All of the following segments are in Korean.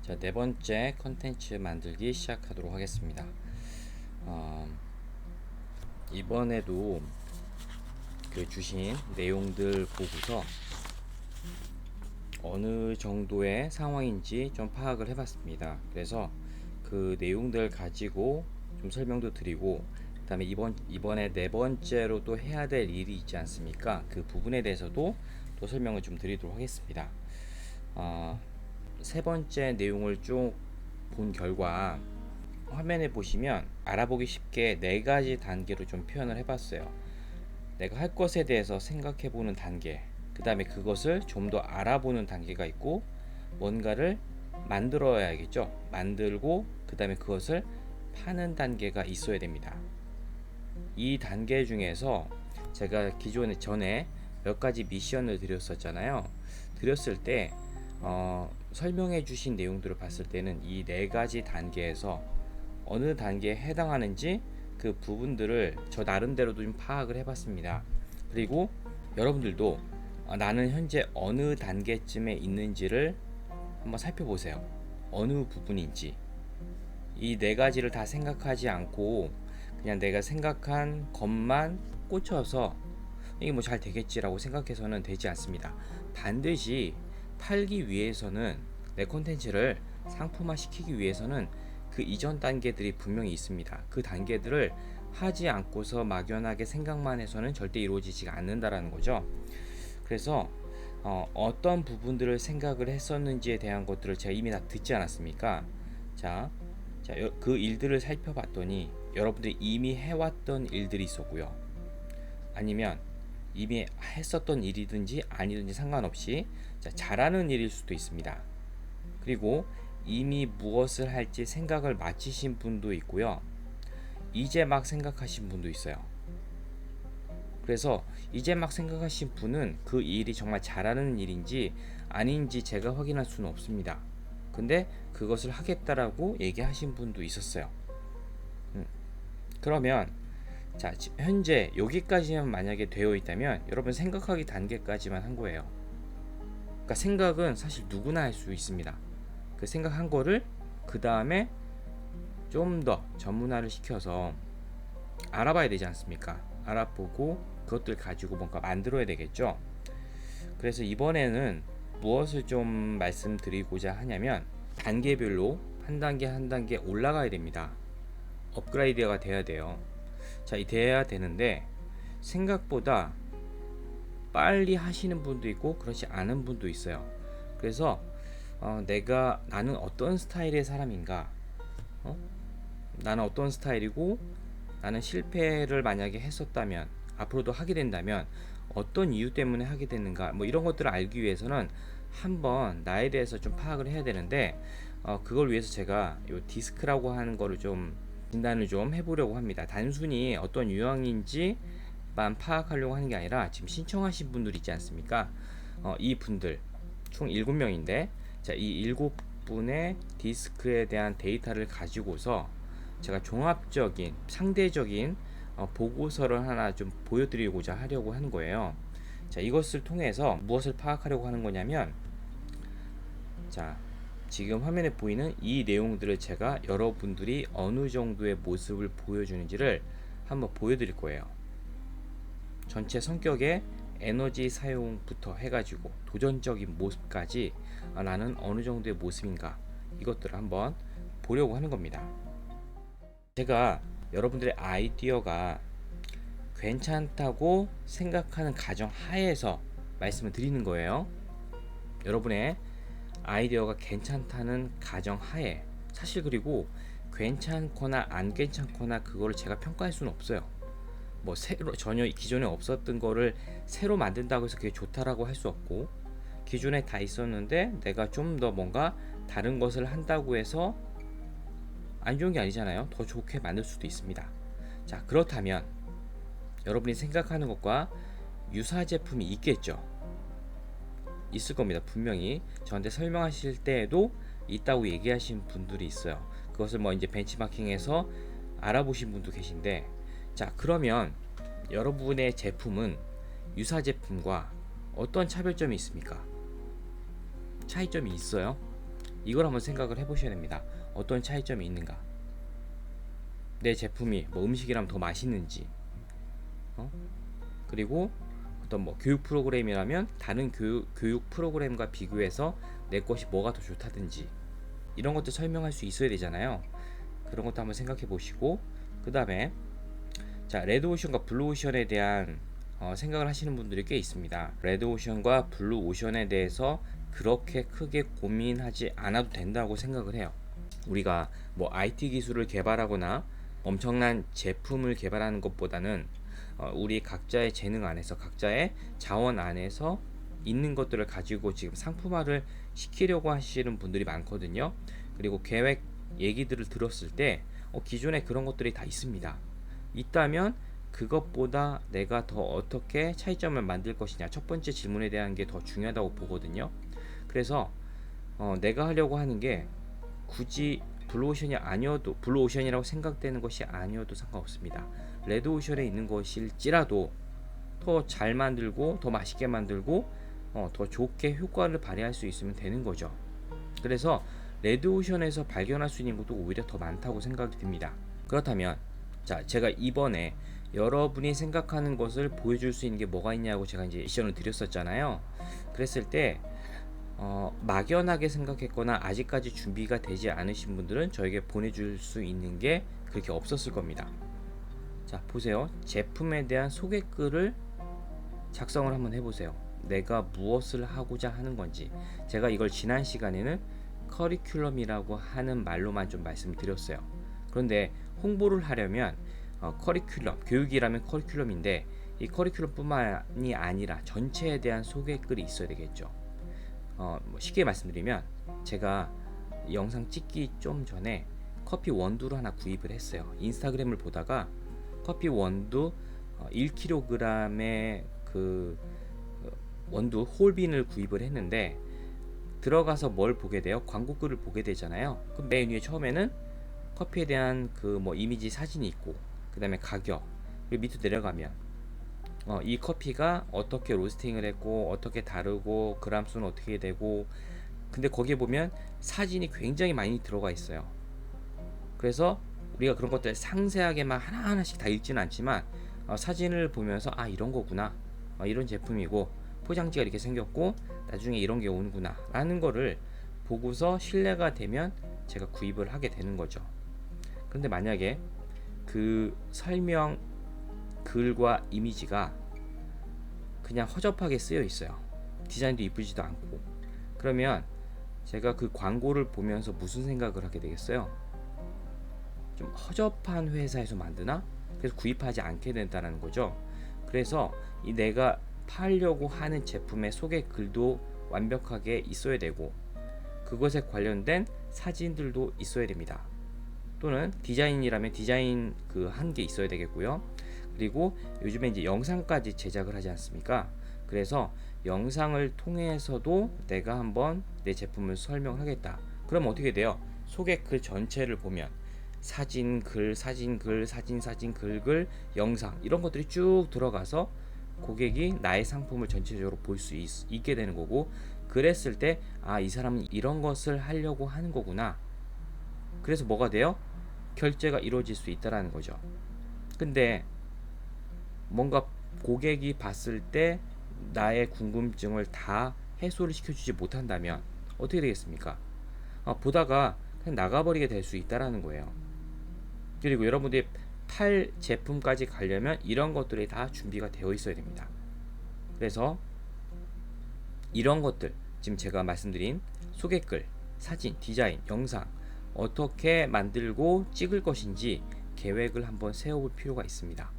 자, 네 번째 컨텐츠 만들기 시작하도록 하겠습니다. 이번에도 그 주신 내용들 보고서 어느 정도의 상황인지 좀 파악을 해봤습니다. 그래서 그 내용들 가지고 좀 설명도 드리고, 그다음에 이번에 네 번째로 또 해야 될 일이 있지 않습니까? 그 부분에 대해서도 또 설명을 좀 드리도록 하겠습니다. 세 번째 내용을 쭉 본 결과 화면에 보시면 알아보기 쉽게 네 가지 단계로 좀 표현을 해봤어요. 내가 할 것에 대해서 생각해보는 단계, 그 다음에 그것을 좀 더 알아보는 단계가 있고, 뭔가를 만들어야겠죠. 만들고 그 다음에 그것을 파는 단계가 있어야 됩니다. 이 단계 중에서 제가 기존에 전에 몇 가지 미션을 드렸었잖아요. 드렸을 때 설명해 주신 내용들을 봤을 때는 이 네 가지 단계에서 어느 단계에 해당하는지 그 부분들을 저 나름대로도 좀 파악을 해봤습니다. 그리고 여러분들도 나는 현재 어느 단계쯤에 있는지를 한번 살펴보세요. 어느 부분인지. 이 네 가지를 다 생각하지 않고 그냥 내가 생각한 것만 꽂혀서 이게 뭐 잘 되겠지라고 생각해서는 되지 않습니다. 반드시 팔기 위해서는, 내 콘텐츠를 상품화 시키기 위해서는 그 이전 단계들이 분명히 있습니다. 그 단계들을 하지 않고서 막연하게 생각만 해서는 절대 이루어지지 않는다라는 거죠. 그래서 어떤 부분들을 생각을 했었는지에 대한 것들을 제가 이미 다 듣지 않았습니까? 자, 그 일들을 살펴봤더니 여러분들이 이미 해왔던 일들이 있었고요. 아니면 이미 했었던 일이든지 아니든지 상관없이 잘하는 일일 수도 있습니다. 그리고 이미 무엇을 할지 생각을 마치신 분도 있고요. 이제 막 생각하신 분도 있어요. 그래서 이제 막 생각하신 분은 그 일이 정말 잘하는 일인지 아닌지 제가 확인할 수는 없습니다. 근데 그것을 하겠다라고 얘기하신 분도 있었어요. 그러면 자, 현재 여기까지만 만약에 되어 있다면 여러분 생각하기 단계까지만 한 거예요. 그러니까 생각은 사실 누구나 할 수 있습니다. 그 생각한 거를 그 다음에 좀 더 전문화를 시켜서 알아봐야 되지 않습니까? 알아보고 그것들 가지고 뭔가 만들어야 되겠죠. 그래서 이번에는 무엇을 좀 말씀드리고자 하냐면 단계별로 한 단계 한 단계 올라가야 됩니다. 업그레이드가 돼야 돼요. 자, 이 돼야 되는데 생각보다 빨리 하시는 분도 있고 그렇지 않은 분도 있어요. 그래서 나는 어떤 스타일의 사람인가, 나는 어떤 스타일이고 나는 실패를 만약에 했었다면 앞으로도 하게 된다면 어떤 이유 때문에 하게 되는가, 뭐 이런 것들을 알기 위해서는 한번 나에 대해서 좀 파악을 해야 되는데 그걸 위해서 제가 요 디스크라고 하는 거를 좀 진단을 좀 해보려고 합니다. 단순히 어떤 유형인지만 파악하려고 하는 게 아니라 지금 신청하신 분들 있지 않습니까? 이 분들 총 7명인데 자, 이 7분의 디스크에 대한 데이터를 가지고서 제가 종합적인 상대적인 보고서를 하나 좀 보여드리고자 하려고 하는 거예요. 자, 이것을 통해서 무엇을 파악하려고 하는 거냐면, 자, 지금 화면에 보이는 이 내용들을 제가 여러분들이 어느 정도의 모습을 보여주는지를 한번 보여드릴 거예요. 전체 성격의 에너지 사용부터 해가지고 도전적인 모습까지 나는 어느 정도의 모습인가, 이것들을 한번 보려고 하는 겁니다. 제가 여러분들의 아이디어가 괜찮다고 생각하는 가정 하에서 말씀을 드리는 거예요. 여러분의 아이디어가 괜찮다는 가정 하에, 사실 그리고 괜찮거나 안 괜찮거나 그거를 제가 평가할 수는 없어요. 뭐 새로 전혀 기존에 없었던 거를 새로 만든다고 해서 그게 좋다라고 할 수 없고, 기존에 다 있었는데 내가 좀 더 뭔가 다른 것을 한다고 해서 안 좋은 게 아니잖아요. 더 좋게 만들 수도 있습니다. 자, 그렇다면 여러분이 생각하는 것과 유사 제품이 있겠죠. 있을 겁니다. 분명히 저한테 설명하실 때에도 있다고 얘기하신 분들이 있어요. 그것을 뭐 이제 벤치마킹해서 알아보신 분도 계신데, 자, 그러면 여러분의 제품은 유사 제품과 어떤 차별점이 있습니까? 차이점이 있어요. 이걸 한번 생각을 해보셔야 됩니다. 어떤 차이점이 있는가? 내 제품이 뭐 음식이라면 더 맛있는지, 그리고 어떤 뭐 교육 프로그램이라면 다른 교육 프로그램과 비교해서 내 것이 뭐가 더 좋다든지, 이런 것도 설명할 수 있어야 되잖아요. 그런 것도 한번 생각해 보시고, 그 다음에 자, 레드오션과 블루오션에 대한 생각을 하시는 분들이 꽤 있습니다. 레드오션과 블루오션에 대해서 그렇게 크게 고민하지 않아도 된다고 생각을 해요. 우리가 뭐 IT 기술을 개발하거나 엄청난 제품을 개발하는 것보다는 우리 각자의 재능 안에서, 각자의 자원 안에서 있는 것들을 가지고 지금 상품화를 시키려고 하시는 분들이 많거든요. 그리고 계획 얘기들을 들었을 때 기존에 그런 것들이 다 있습니다. 있다면 그것보다 내가 더 어떻게 차이점을 만들 것이냐, 첫 번째 질문에 대한 게 더 중요하다고 보거든요. 그래서 내가 하려고 하는 게 굳이 블루오션이 아니어도, 블루오션이라고 생각되는 것이 아니어도 상관없습니다. 레드오션에 있는 것일지라도 더 잘 만들고 더 맛있게 만들고 더 좋게 효과를 발휘할 수 있으면 되는 거죠. 그래서 레드오션에서 발견할 수 있는 것도 오히려 더 많다고 생각이 듭니다. 그렇다면 자, 제가 이번에 여러분이 생각하는 것을 보여줄 수 있는 게 뭐가 있냐고 제가 이제 미션을 드렸었잖아요. 그랬을 때 막연하게 생각했거나 아직까지 준비가 되지 않으신 분들은 저에게 보내줄 수 있는 게 그렇게 없었을 겁니다. 자, 보세요. 제품에 대한 소개글을 작성을 한번 해보세요. 내가 무엇을 하고자 하는 건지. 제가 이걸 지난 시간에는 커리큘럼이라고 하는 말로만 좀 말씀드렸어요. 그런데 홍보를 하려면 커리큘럼, 교육이라면 커리큘럼인데 이 커리큘럼뿐만이 아니라 전체에 대한 소개글이 있어야 되겠죠. 뭐 쉽게 말씀드리면 제가 영상 찍기 좀 전에 커피 원두를 하나 구입을 했어요. 인스타그램을 보다가 커피 원두 1kg의 그 원두 홀빈을 구입을 했는데 들어가서 뭘 보게 돼요? 광고글을 보게 되잖아요. 그럼 맨 위에 처음에는 커피에 대한 그 뭐 이미지 사진이 있고, 그 다음에 가격, 그리고 밑으로 내려가면 이 커피가 어떻게 로스팅을 했고 어떻게 다르고 그람 수는 어떻게 되고, 근데 거기에 보면 사진이 굉장히 많이 들어가 있어요. 그래서 우리가 그런 것들 상세하게 막 하나하나씩 다 읽지는 않지만 사진을 보면서 이런 거구나, 이런 제품이고 포장지가 이렇게 생겼고 나중에 이런 게 오는구나 라는 거를 보고서 신뢰가 되면 제가 구입을 하게 되는 거죠. 그런데 만약에 그 설명 글과 이미지가 그냥 허접하게 쓰여 있어요. 디자인도 이쁘지도 않고, 그러면 제가 그 광고를 보면서 무슨 생각을 하게 되겠어요? 좀 허접한 회사에서 만드나? 그래서 구입하지 않게 된다는 거죠. 그래서 이 내가 팔려고 하는 제품의 소개 글도 완벽하게 있어야 되고 그것에 관련된 사진들도 있어야 됩니다. 또는 디자인이라면 디자인 그 한 게 있어야 되겠고요. 그리고 요즘에 이제 영상까지 제작을 하지 않습니까? 그래서 영상을 통해서도 내가 한번 내 제품을 설명하겠다. 그럼 어떻게 돼요? 소개 글 전체를 보면 사진, 글, 사진, 글, 사진, 사진, 글, 영상 이런 것들이 쭉 들어가서 고객이 나의 상품을 전체적으로 볼 수 있게 되는 거고, 그랬을 때 이 사람은 이런 것을 하려고 하는 거구나. 그래서 뭐가 돼요? 결제가 이루어질 수 있다라는 거죠. 근데 뭔가 고객이 봤을 때 나의 궁금증을 다 해소를 시켜주지 못한다면 어떻게 되겠습니까? 보다가 그냥 나가버리게 될 수 있다라는 거예요. 그리고 여러분들이 팔 제품까지 가려면 이런 것들이 다 준비가 되어 있어야 됩니다. 그래서 이런 것들, 지금 제가 말씀드린 소개글, 사진, 디자인, 영상 어떻게 만들고 찍을 것인지 계획을 한번 세워볼 필요가 있습니다.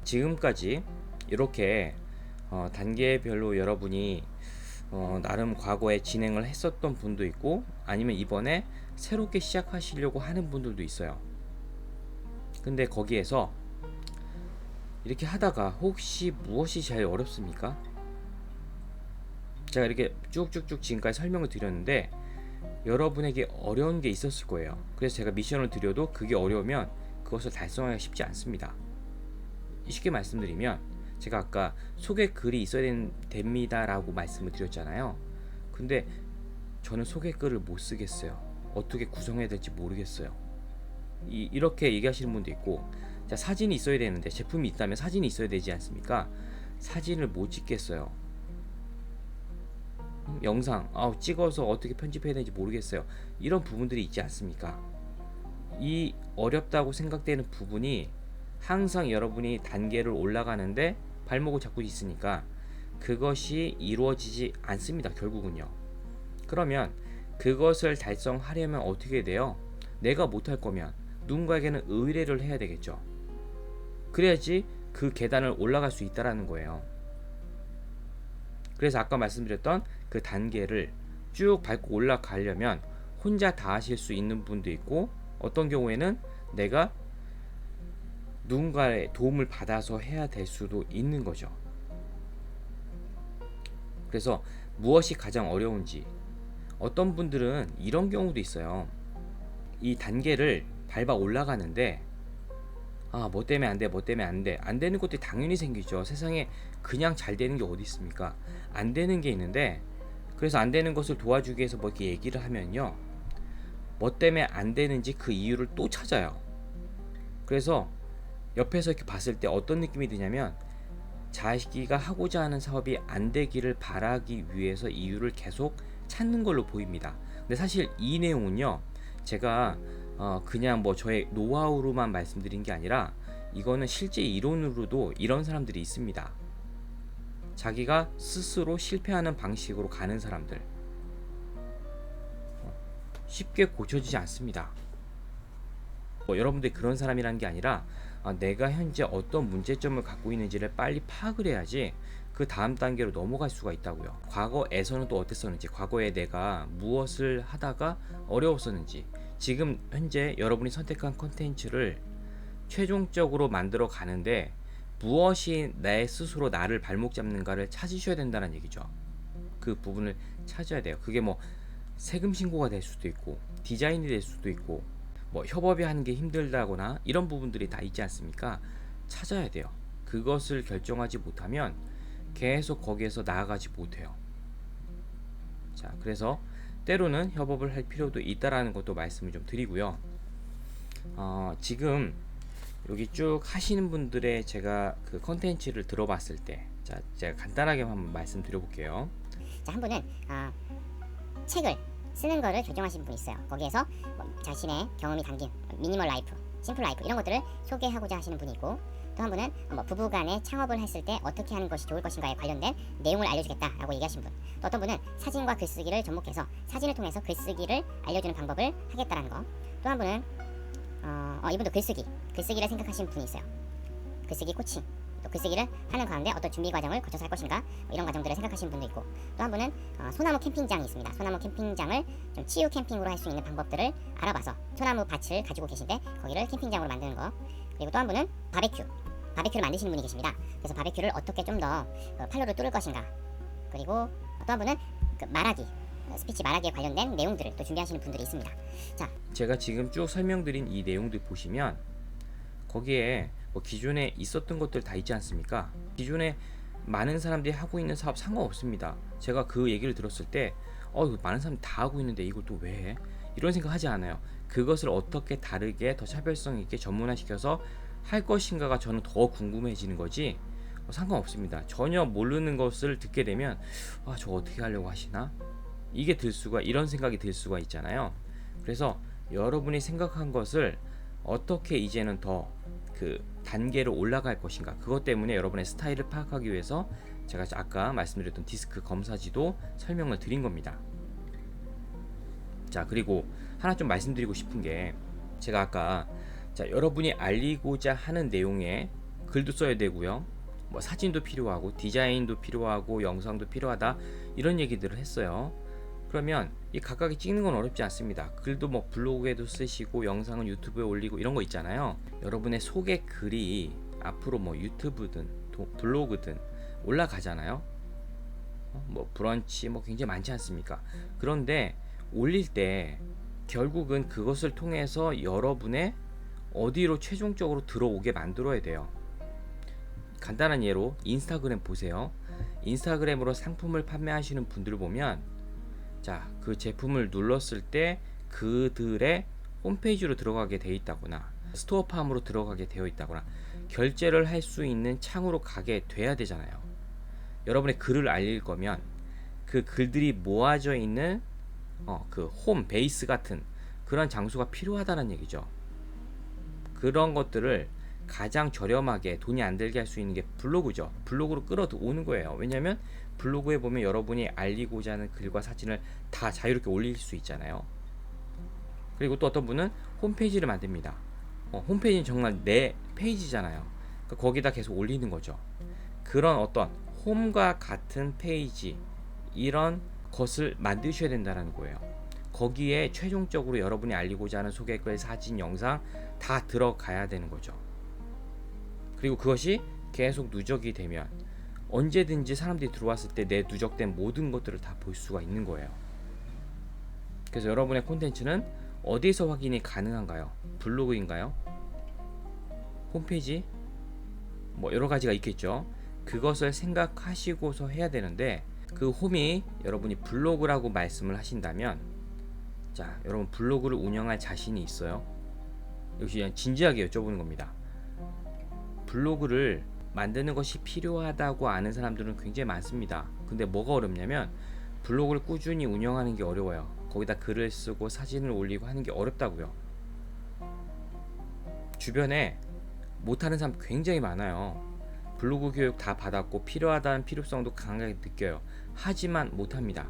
지금까지 이렇게 단계별로 여러분이 나름 과거에 진행을 했었던 분도 있고, 아니면 이번에 새롭게 시작하시려고 하는 분들도 있어요. 근데 거기에서 이렇게 하다가 혹시 무엇이 제일 어렵습니까? 제가 이렇게 쭉쭉쭉 지금까지 설명을 드렸는데 여러분에게 어려운 게 있었을 거예요. 그래서 제가 미션을 드려도 그게 어려우면 그것을 달성하기가 쉽지 않습니다. 쉽게 말씀드리면 제가 아까 소개 글이 있어야 됩니다라고 말씀을 드렸잖아요. 근데 저는 소개글을 못 쓰겠어요. 어떻게 구성해야 될지 모르겠어요. 이렇게 얘기하시는 분도 있고, 자, 사진이 있어야 되는데, 제품이 있다면 사진이 있어야 되지 않습니까? 사진을 못 찍겠어요. 영상 찍어서 어떻게 편집해야 되는지 모르겠어요. 이런 부분들이 있지 않습니까? 이 어렵다고 생각되는 부분이 항상 여러분이 단계를 올라가는데 발목을 잡고 있으니까 그것이 이루어지지 않습니다. 결국은요. 그러면 그것을 달성하려면 어떻게 돼요? 내가 못할 거면 누군가에게는 의뢰를 해야 되겠죠. 그래야지 그 계단을 올라갈 수 있다라는 거예요. 그래서 아까 말씀드렸던 그 단계를 쭉 밟고 올라가려면 혼자 다 하실 수 있는 분도 있고, 어떤 경우에는 내가 누군가의 도움을 받아서 해야 될 수도 있는 거죠. 그래서 무엇이 가장 어려운지, 어떤 분들은 이런 경우도 있어요. 이 단계를 밟아 올라가는데 뭐 때문에 안 돼, 뭐 때문에 안 돼. 안 되는 것들이 당연히 생기죠. 세상에 그냥 잘 되는 게 어디 있습니까? 안 되는 게 있는데, 그래서 안 되는 것을 도와주기 위해서 뭐 이렇게 얘기를 하면요, 뭐 때문에 안 되는지 그 이유를 또 찾아요. 그래서 옆에서 이렇게 봤을 때 어떤 느낌이 드냐면, 자기가 하고자 하는 사업이 안 되기를 바라기 위해서 이유를 계속 찾는 걸로 보입니다. 근데 사실 이 내용은요, 제가 그냥 뭐 저의 노하우로만 말씀드린 게 아니라 이거는 실제 이론으로도 이런 사람들이 있습니다. 자기가 스스로 실패하는 방식으로 가는 사람들, 쉽게 고쳐지지 않습니다. 여러분들이 그런 사람이라는 게 아니라 내가 현재 어떤 문제점을 갖고 있는지를 빨리 파악을 해야지 그 다음 단계로 넘어갈 수가 있다고요. 과거에서는 또 어땠었는지, 과거에 내가 무엇을 하다가 어려웠었는지, 지금 현재 여러분이 선택한 컨텐츠를 최종적으로 만들어 가는데 무엇이 내 스스로 나를 발목 잡는가를 찾으셔야 된다는 얘기죠. 그 부분을 찾아야 돼요. 그게 뭐 세금 신고가 될 수도 있고, 디자인이 될 수도 있고, 뭐 협업이 하는 게 힘들다거나 이런 부분들이 다 있지 않습니까? 찾아야 돼요. 그것을 결정하지 못하면 계속 거기에서 나아가지 못해요. 자, 그래서 때로는 협업을 할 필요도 있다라는 것도 말씀을 좀 드리고요. 지금 여기 쭉 하시는 분들의 제가 그 컨텐츠를 들어봤을 때, 자, 제가 간단하게 한번 말씀드려 볼게요. 자, 한 분은 책을 쓰는 거를 결정하신 분이 있어요. 거기에서 뭐 자신의 경험이 담긴 미니멀 라이프, 심플 라이프 이런 것들을 소개하고자 하시는 분이 있고, 또 한 분은 뭐 부부간에 창업을 했을 때 어떻게 하는 것이 좋을 것인가에 관련된 내용을 알려주겠다라고 얘기하신 분, 또 어떤 분은 사진과 글쓰기를 접목해서 사진을 통해서 글쓰기를 알려주는 방법을 하겠다라는 거, 또 한 분은 이분도 글쓰기를 생각하시는 분이 있어요. 글쓰기 코칭, 또 글쓰기를 하는 가운데 어떤 준비 과정을 거쳐서 할 것인가, 뭐 이런 과정들을 생각하시는 분도 있고, 또 한 분은 소나무 캠핑장이 있습니다. 소나무 캠핑장을 좀 치유 캠핑으로 할 수 있는 방법들을 알아봐서 소나무 밭을 가지고 계신데 거기를 캠핑장으로 만드는 거, 그리고 또 한 분은 바베큐를 만드시는 분이 계십니다. 그래서 바베큐를 어떻게 좀 더 팔로를 뚫을 것인가, 그리고 또 한 분은 그 스피치 말하기에 관련된 내용들을 또 준비하시는 분들이 있습니다. 자, 제가 지금 쭉 설명드린 이 내용들 보시면 거기에 뭐 기존에 있었던 것들 다 있지 않습니까? 기존에 많은 사람들이 하고 있는 사업 상관없습니다. 제가 그 얘기를 들었을 때 이거 많은 사람들이 다 하고 있는데 이걸 또 왜 해? 이런 생각 하지 않아요. 그것을 어떻게 다르게 더 차별성 있게 전문화시켜서 할 것인가가 저는 더 궁금해지는 거지, 상관없습니다. 전혀 모르는 것을 듣게 되면 저거 어떻게 하려고 하시나? 이런 생각이 들 수가 있잖아요. 그래서 여러분이 생각한 것을 어떻게 이제는 더 그 단계로 올라갈 것인가, 그것 때문에 여러분의 스타일을 파악하기 위해서 제가 아까 말씀드렸던 디스크 검사지도 설명을 드린 겁니다. 자, 그리고 하나 좀 말씀드리고 싶은 게, 제가 아까 여러분이 알리고자 하는 내용에 글도 써야 되고요, 뭐 사진도 필요하고 디자인도 필요하고 영상도 필요하다, 이런 얘기들을 했어요. 그러면 이 각각이 찍는 건 어렵지 않습니다. 글도 뭐 블로그에도 쓰시고 영상은 유튜브에 올리고 이런 거 있잖아요. 여러분의 소개 글이 앞으로 뭐 유튜브든 블로그든 올라가잖아요. 뭐 브런치 뭐 굉장히 많지 않습니까? 그런데 올릴 때 결국은 그것을 통해서 여러분의 어디로 최종적으로 들어오게 만들어야 돼요. 간단한 예로 인스타그램 보세요. 인스타그램으로 상품을 판매하시는 분들을 보면 자, 그 제품을 눌렀을 때 그들의 홈페이지로 들어가게 되어 있다거나 스토어팜으로 들어가게 되어 있다거나 결제를 할 수 있는 창으로 가게 돼야 되잖아요. 여러분의 글을 알릴 거면 그 글들이 모아져 있는 그 홈 베이스 같은 그런 장소가 필요하다는 얘기죠. 그런 것들을 가장 저렴하게 돈이 안 들게 할 수 있는 게 블로그죠. 블로그로 끌어오는 거예요. 왜냐하면 블로그에 보면 여러분이 알리고자 하는 글과 사진을 다 자유롭게 올릴 수 있잖아요. 그리고 또 어떤 분은 홈페이지를 만듭니다. 홈페이지는 정말 내 페이지잖아요. 그러니까 거기다 계속 올리는 거죠. 그런 어떤 홈과 같은 페이지, 이런 것을 만드셔야 된다는 거예요. 거기에 최종적으로 여러분이 알리고자 하는 소개글, 사진, 영상 다 들어가야 되는 거죠. 그리고 그것이 계속 누적이 되면 언제든지 사람들이 들어왔을 때 내 누적된 모든 것들을 다 볼 수가 있는 거예요. 그래서 여러분의 콘텐츠는 어디서 확인이 가능한가요? 블로그인가요? 홈페이지? 뭐 여러 가지가 있겠죠. 그것을 생각하시고서 해야 되는데, 그 홈이 여러분이 블로그라고 말씀을 하신다면, 자, 여러분 블로그를 운영할 자신이 있어요? 역시 그냥 진지하게 여쭤보는 겁니다. 블로그를 만드는 것이 필요하다고 아는 사람들은 굉장히 많습니다. 근데 뭐가 어렵냐면 블로그를 꾸준히 운영하는 게 어려워요. 거기다 글을 쓰고 사진을 올리고 하는 게 어렵다고요. 주변에 못하는 사람 굉장히 많아요. 블로그 교육 다 받았고 필요하다는 필요성도 강하게 느껴요. 하지만 못합니다.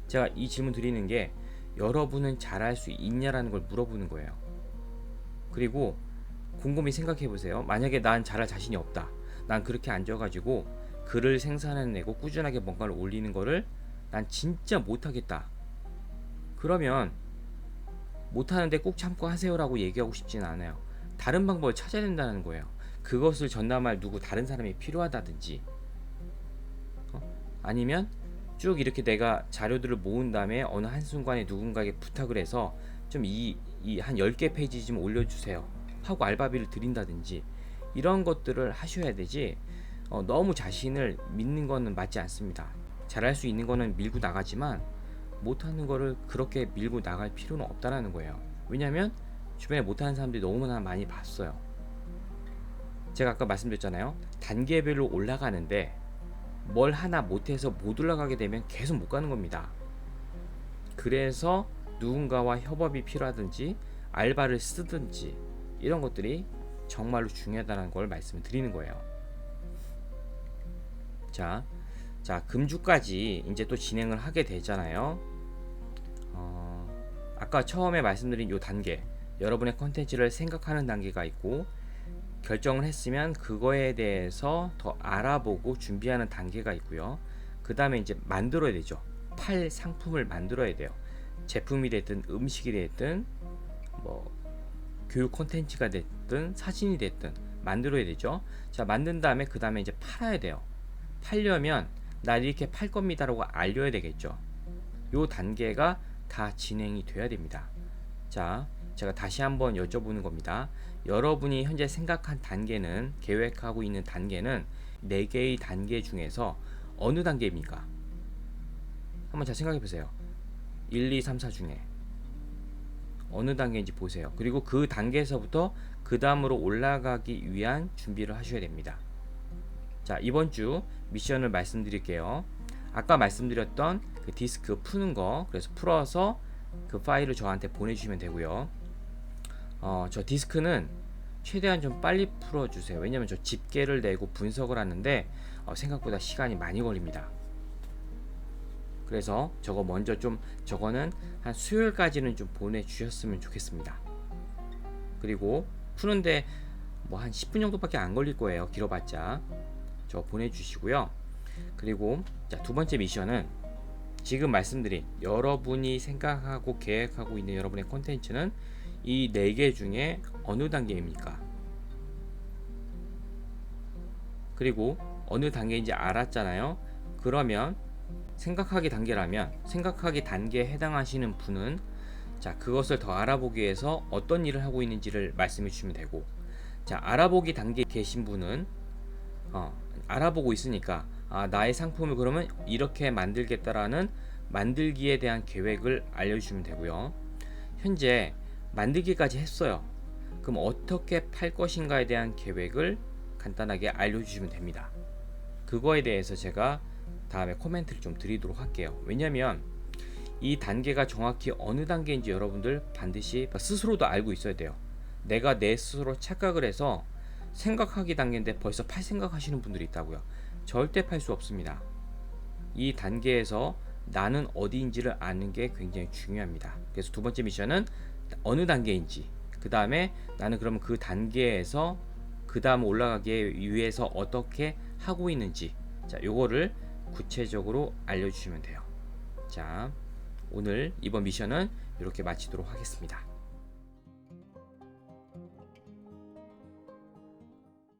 제가 이 질문 드리는 게 여러분은 잘할 수 있냐라는 걸 물어보는 거예요. 그리고 곰곰이 생각해 보세요. 만약에 난 잘할 자신이 없다. 난 그렇게 앉아가지고 글을 생산해내고 꾸준하게 뭔가를 올리는 거를 난 진짜 못하겠다. 그러면 못하는데 꼭 참고 하세요라고 얘기하고 싶진 않아요. 다른 방법을 찾아야 된다는 거예요. 그것을 전담할 다른 사람이 필요하다든지, 아니면 쭉 이렇게 내가 자료들을 모은 다음에 어느 한순간에 누군가에게 부탁을 해서 좀 한 10개 페이지 좀 올려주세요 하고 알바비를 드린다든지, 이런 것들을 하셔야 되지, 너무 자신을 믿는 거는 맞지 않습니다. 잘할 수 있는 거는 밀고 나가지만 못하는 거를 그렇게 밀고 나갈 필요는 없다라는 거예요. 왜냐면 주변에 못하는 사람들이 너무나 많이 봤어요. 제가 아까 말씀드렸잖아요. 단계별로 올라가는데 뭘 하나 못해서 못 올라가게 되면 계속 못 가는 겁니다. 그래서 누군가와 협업이 필요하든지 알바를 쓰든지 이런 것들이 정말로 중요하다는 걸 말씀을 드리는 거예요. 자, 금주까지 이제 또 진행을 하게 되잖아요. 아까 처음에 말씀드린 요 단계, 여러분의 컨텐츠를 생각하는 단계가 있고, 결정을 했으면 그거에 대해서 더 알아보고 준비하는 단계가 있고요. 그 다음에 이제 만들어야 되죠. 팔 상품을 만들어야 돼요. 제품이 됐든 음식이 됐든 뭐 교육 콘텐츠가 됐든 사진이 됐든 만들어야 되죠. 자, 만든 다음에 그 다음에 이제 팔아야 돼요. 팔려면 나 이렇게 팔 겁니다라고 알려야 되겠죠. 요 단계가 다 진행이 돼야 됩니다. 자, 제가 다시 한번 여쭤보는 겁니다. 여러분이 현재 생각한 단계는, 계획하고 있는 단계는 4개의 단계 중에서 어느 단계입니까? 한번 잘 생각해 보세요. 1, 2, 3, 4 중에 어느 단계인지 보세요. 그리고 그 단계에서부터 그 다음으로 올라가기 위한 준비를 하셔야 됩니다. 자, 이번 주 미션을 말씀드릴게요. 아까 말씀드렸던 그 디스크 푸는 거, 그래서 풀어서 그 파일을 저한테 보내주시면 되고요. 저 디스크는 최대한 좀 빨리 풀어주세요. 왜냐면 저 집계를 내고 분석을 하는데 생각보다 시간이 많이 걸립니다. 그래서 저거는 한 수요일까지는 좀 보내주셨으면 좋겠습니다. 그리고 푸는데 뭐 한 10분 정도밖에 안 걸릴 거예요. 길어봤자. 저 보내주시고요. 그리고 자, 두 번째 미션은 지금 말씀드린 여러분이 생각하고 계획하고 있는 여러분의 콘텐츠는 이 4개 중에 어느 단계입니까? 그리고 어느 단계인지 알았잖아요. 그러면 생각하기 단계에 해당하시는 분은 자, 그것을 더 알아보기 위해서 어떤 일을 하고 있는지를 말씀해 주시면 되고, 자, 알아보기 단계에 계신 분은 알아보고 있으니까 나의 상품을 그러면 이렇게 만들겠다라는 만들기에 대한 계획을 알려주시면 되고요. 현재 만들기까지 했어요. 그럼 어떻게 팔 것인가에 대한 계획을 간단하게 알려주시면 됩니다. 그거에 대해서 제가 다음에 코멘트를 좀 드리도록 할게요. 왜냐면 이 단계가 정확히 어느 단계인지 여러분들 반드시 스스로도 알고 있어야 돼요. 내가 내 스스로 착각을 해서 생각하기 단계인데 벌써 팔 생각하시는 분들이 있다고요. 절대 팔 수 없습니다. 이 단계에서 나는 어디인지를 아는 게 굉장히 중요합니다. 그래서 두 번째 미션은 어느 단계인지, 그 다음에 나는 그러면 그 단계에서 그 다음 올라가기 위해서 어떻게 하고 있는지, 자, 요거를 구체적으로 알려주시면 돼요. 자, 오늘 이번 미션은 이렇게 마치도록 하겠습니다.